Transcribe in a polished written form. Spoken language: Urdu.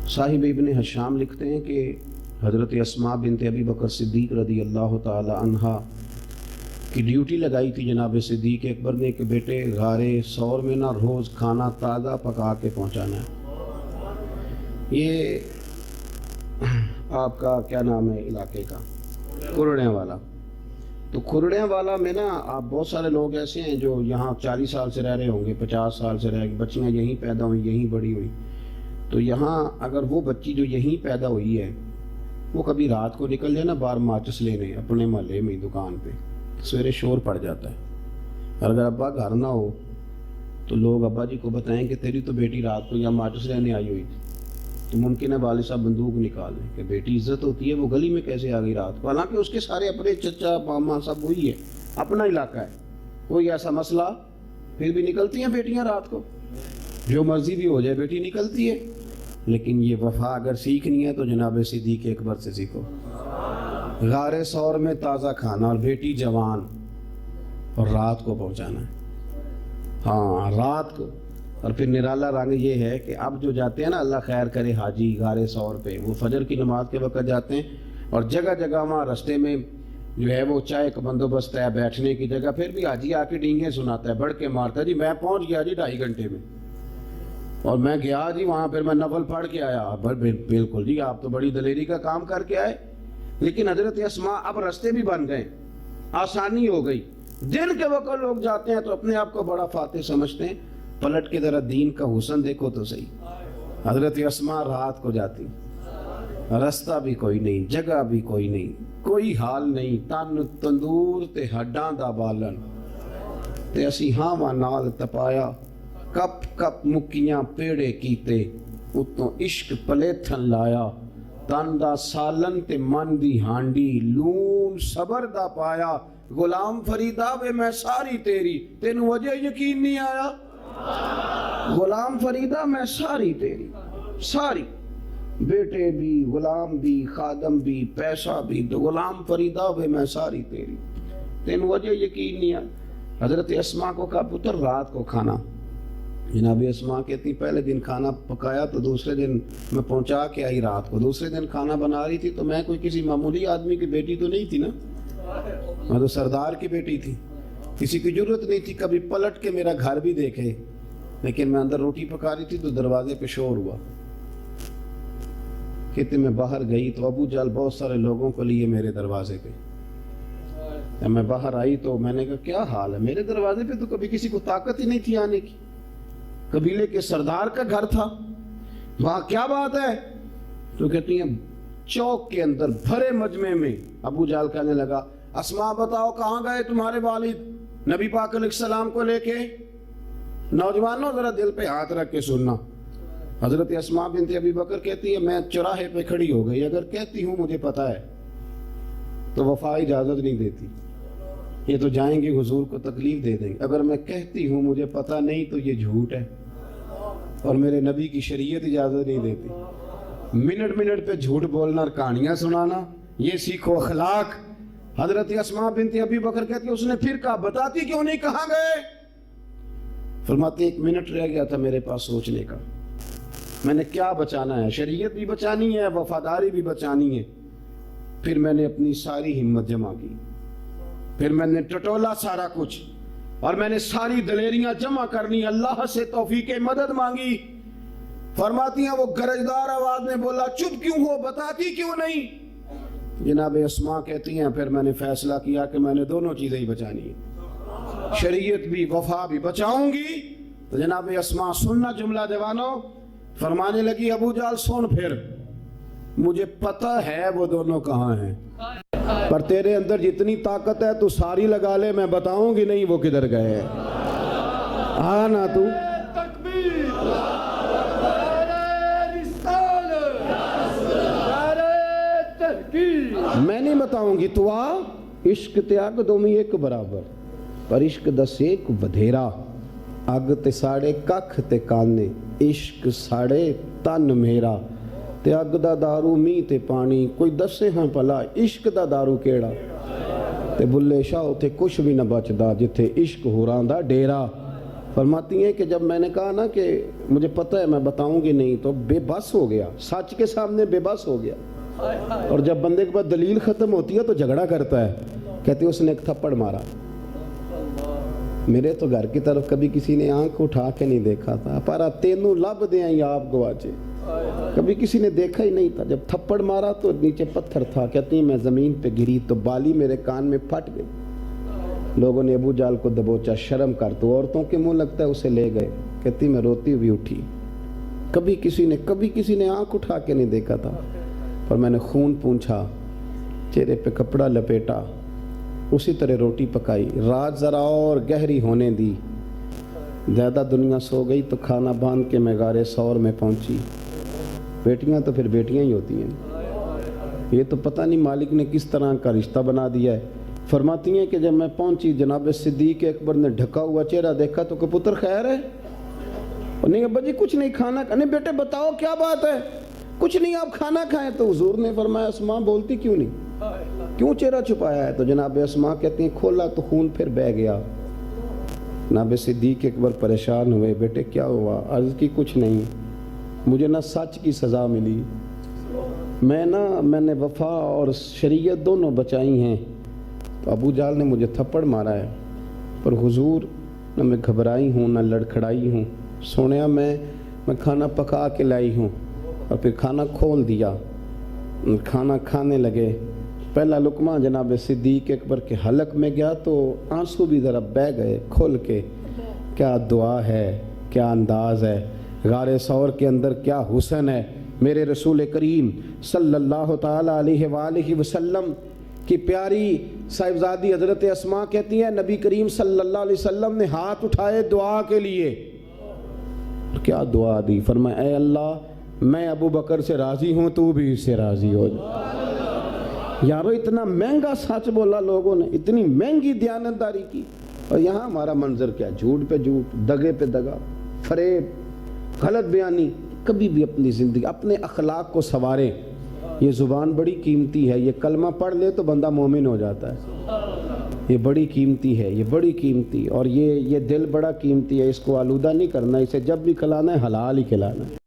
صاحب ابن حشام لکھتے ہیں کہ حضرت اسماء بنت ابی بکر صدیق رضی اللہ تعالی عنہا کی ڈیوٹی لگائی تھی جناب صدیق اکبر نے کہ بیٹے غار ثور میں نا روز کھانا تازہ پکا کے پہنچانا ہے۔ یہ آپ کا کیا نام ہے علاقے کا؟ کھرڑیاں والا۔ تو کھرڑیاں والا میں نا آپ بہت سارے لوگ ایسے ہیں جو یہاں 40 سال سے رہ رہے ہوں گے، 50 سال سے رہ گئے، بچیاں یہیں پیدا ہوئی، یہیں بڑی ہوئی۔ تو یہاں اگر وہ بچی جو یہیں پیدا ہوئی ہے وہ کبھی رات کو نکل جائے نا باہر ماچس لینے اپنے محلے میں دکان پہ، سویرے شور پڑ جاتا ہے، اور اگر ابا گھر نہ ہو تو لوگ ابا جی کو بتائیں کہ تیری تو بیٹی رات کو یا ماچس لینے آئی ہوئی تھی، تو ممکن ہے والد صاحب بندوق نکال لیں کہ بیٹی عزت ہوتی ہے، وہ گلی میں کیسے آ گئی رات کو، حالانکہ اس کے سارے اپنے چچا ماما سب وہی ہے، اپنا علاقہ ہے، کوئی ایسا مسئلہ، پھر بھی نکلتی ہیں بیٹیاں رات کو، جو مرضی بھی ہو جائے بیٹی نکلتی ہے۔ لیکن یہ وفا اگر سیکھنی ہے تو جناب صدیق اکبر سے سیکھو۔ غار ثور میں تازہ کھانا اور بیٹی جوان، اور رات کو پہنچانا ہے، ہاں رات کو۔ اور پھر نرالا رنگ یہ ہے کہ اب جو جاتے ہیں نا اللہ خیر کرے حاجی غار ثور پہ، وہ فجر کی نماز کے وقت جاتے ہیں اور جگہ جگہ وہاں رستے میں جو ہے وہ چائے کا بندوبست ہے، بیٹھنے کی جگہ، پھر بھی حاجی آ کے ڈینگیں سناتا ہے، بڑھ کے مارتا ہے، جی میں پہنچ گیا جی 2.5 گھنٹے میں، اور میں گیا جی وہاں، پھر میں نفل پڑھ کے آیا۔ بالکل جی آپ تو بڑی دلیری کا کام کر کے آئے۔ لیکن حضرت اسماء اب رستے بھی بن گئے، آسانی ہو گئی، دن کے وقت لوگ جاتے ہیں تو اپنے آپ کو بڑا فاتح سمجھتے ہیں، پلٹ کے ذرا دین کا حسن دیکھو تو صحیح۔ حضرت اسماء رات کو جاتی، رستہ بھی کوئی نہیں، جگہ بھی کوئی نہیں، کوئی حال نہیں، تن تندور تے ہڈاں دا بالن تے اسی ہاواں نال تپایا، کپ کپ مکیاں پیڑے کیتے، اتوں عشق پلیتھن لایا، تن دا سالن تے من دی ہانڈی، لون صبر دا پایا، غلام فریدا وے میں ساری تیری، تینوں وجہ یقین نہیں آیا؟ غلام فریدا میں ساری تیری، ساری، بیٹے بھی، غلام بھی، خادم بھی، پیسہ بھی، تو غلام فریدا وے میں ساری تیری، تینوں وجہ یقین نہیں آیا؟ حضرت اسماء کو کہا پتر رات کو کھانا، جناب اسماء کہتی پہلے دن کھانا پکایا تو دوسرے دن میں پہنچا کے آئی رات کو، دوسرے دن کھانا بنا رہی تھی تو میں کوئی کسی معمولی آدمی کی بیٹی تو نہیں تھی نا، میں تو سردار کی بیٹی تھی، کسی کی ضرورت نہیں تھی کبھی پلٹ کے میرا گھر بھی دیکھے۔ لیکن میں اندر روٹی پکا رہی تھی تو دروازے پہ شور ہوا، کہتے میں باہر گئی تو ابو جال بہت سارے لوگوں کو لیے میرے دروازے پہ، جب میں باہر آئی تو میں نے کہا کیا حال ہے؟ میرے دروازے پہ تو کبھی کسی کو طاقت ہی نہیں تھی آنے کی، قبیلے کے سردار کا گھر تھا، وہاں کیا بات ہے؟ تو کہتی ہیں چوک کے اندر بھرے مجمع میں ابو جال کہنے لگا اسماء بتاؤ کہاں گئے تمہارے والد نبی پاک علیہ السلام کو لے کے؟ نوجوانوں ذرا دل پہ ہاتھ رکھ کے سننا۔ حضرت اسماء بنت ابی بکر کہتی ہے میں چوراہے پہ کھڑی ہو گئی، اگر کہتی ہوں مجھے پتا ہے تو وفا اجازت نہیں دیتی، یہ تو جائیں گے حضور کو تکلیف دے دیں گے، اگر میں کہتی ہوں مجھے پتا نہیں تو یہ جھوٹ ہے اور میرے نبی کی شریعت اجازت نہیں دیتی۔ منٹ منٹ پہ جھوٹ بولنا اور کہانیاں سنانا، یہ سیکھو اخلاق۔ حضرت اسماء بنت ابی بکر کہتی ہے اس نے پھر کہا بتاتی کیوں نہیں کہاں گئے؟ فرماتے 1 منٹ رہ گیا تھا میرے پاس سوچنے کا، میں نے کیا بچانا ہے، شریعت بھی بچانی ہے، وفاداری بھی بچانی ہے۔ پھر میں نے اپنی ساری ہمت جمع کی، پھر میں نے ٹٹولا سارا کچھ، اور میں نے ساری دلیریاں جمع کرنی، اللہ سے توفیق مدد مانگی۔ فرماتی ہیں وہ گرجدار آواز میں بولا چپ کیوں ہو، بتاتی کیوں نہیں؟ جناب اسماء کہتی ہیں پھر میں نے فیصلہ کیا کہ میں نے دونوں چیزیں ہی بچانی ہیں، شریعت بھی وفا بھی بچاؤں گی۔ تو جناب اسماء سننا جملہ جوانوں، فرمانے لگی ابو جال سن پھر، مجھے پتہ ہے وہ دونوں کہاں ہیں، پر تیرے اندر جتنی طاقت ہے تو ساری لگا لے، میں بتاؤں گی نہیں وہ کدھر گئے، ہاں نا تو میں نہیں بتاؤں گی، تو آ عشق تے اگ دومی ایک برابر، پر عشق دا سیک بدھیرا، اگ تے ساڑے ککھ تے کانے، عشق ساڑے تن میرا، تے اگ دا دارو می تے پانی، کوئی دسے ہاں پلا عشق دا دارو کیڑا، تے بلے شاہ تے کچھ بھی نہ بچدا جتھے عشق ہوراں دا ڈیرا۔ فرماتی ہیں کہ جب میں نے کہا نا کہ مجھے پتہ ہے میں بتاؤں گی نہیں، تو بے بس ہو گیا، سچ کے سامنے بے بس ہو گیا. اور جب بندے کے پاس دلیل ختم ہوتی ہے تو جھگڑا کرتا ہے. کہتی ہے اس نے ایک تھپڑ مارا. میرے تو گھر کی طرف کبھی کسی نے آنکھ اٹھا کے نہیں دیکھا تھا، پر تینوں لب دیں یا آپ گواچے، کبھی کسی نے دیکھا ہی نہیں تھا. جب تھپڑ مارا تو نیچے پتھر تھا. کہتی ہیں میں زمین پہ گری تو بالی میرے کان میں پھٹ گئی. لوگوں نے ابو جال کو دبوچا، شرم کر تو عورتوں کے منہ لگتا ہے، اسے لے گئے. کہتی میں روتی ہوئی اٹھی، کبھی کسی نے آنکھ اٹھا کے نہیں دیکھا تھا. پر میں نے خون پونچھا، چہرے پہ کپڑا لپیٹا، اسی طرح روٹی پکائی، رات ذرا اور گہری ہونے دی. زیادہ دنیا سو گئی تو کھانا باندھ کے میں غار ثور میں پہنچی. بیٹیاں تو پھر بیٹیاں ہی ہوتی ہیں، یہ تو پتہ نہیں مالک نے کس طرح کا رشتہ بنا دیا ہے. فرماتی ہیں کہ جب میں پہنچی جناب صدیق اکبر نے ڈھکا ہوا چہرہ دیکھا تو کہ پتر خیر ہے؟ اور نہیں ابا جی کچھ نہیں، کھانا نہیں. بیٹے بتاؤ کیا بات ہے؟ کچھ نہیں آپ کھانا کھائیں. تو حضور نے فرمایا اسماء بولتی کیوں نہیں، کیوں چہرہ چھپایا ہے؟ تو جناب اسماء کہتی ہیں کھولا تو خون پھر بہہ گیا. جناب صدیق اکبر پریشان ہوئے، بیٹے کیا ہوا؟ عرض کی کچھ نہیں، مجھے نہ سچ کی سزا ملی، میں نے وفا اور شریعت دونوں بچائی ہیں. تو ابو جال نے مجھے تھپڑ مارا ہے، پر حضور نہ میں گھبرائی ہوں نہ لڑکھڑائی ہوں. سونیا میں کھانا پکا کے لائی ہوں. اور پھر کھانا کھول دیا، کھانا کھانے لگے. پہلا لقمہ جناب صدیق اکبر کے حلق میں گیا تو آنسو بھی ذرا بہہ گئے کھول کے. کیا دعا ہے، کیا انداز ہے، غار ثور کے اندر کیا حسن ہے. میرے رسول کریم صلی اللہ تعالی علیہ وآلہ وسلم کی پیاری صاحبزادی حضرت اسماء کہتی ہیں نبی کریم صلی اللہ علیہ وسلم نے ہاتھ اٹھائے دعا کے لیے. کیا دعا دی؟ فرمایا اے اللہ میں ابو بکر سے راضی ہوں، تو بھی اس سے راضی ہو جا. یارو اتنا مہنگا سچ بولا لوگوں نے، اتنی مہنگی دیانتداری کی، اور یہاں ہمارا منظر کیا، جھوٹ پہ جھوٹ، دگے پہ دگا، فریب، غلط بیانی. کبھی بھی اپنی زندگی اپنے اخلاق کو سنواریں. یہ زبان بڑی قیمتی ہے، یہ کلمہ پڑھ لے تو بندہ مومن ہو جاتا ہے. یہ بڑی قیمتی ہے، یہ بڑی قیمتی، اور یہ دل بڑا قیمتی ہے. اس کو آلودہ نہیں کرنا، اسے جب بھی کھلانا ہے حلال ہی کھلانا ہے.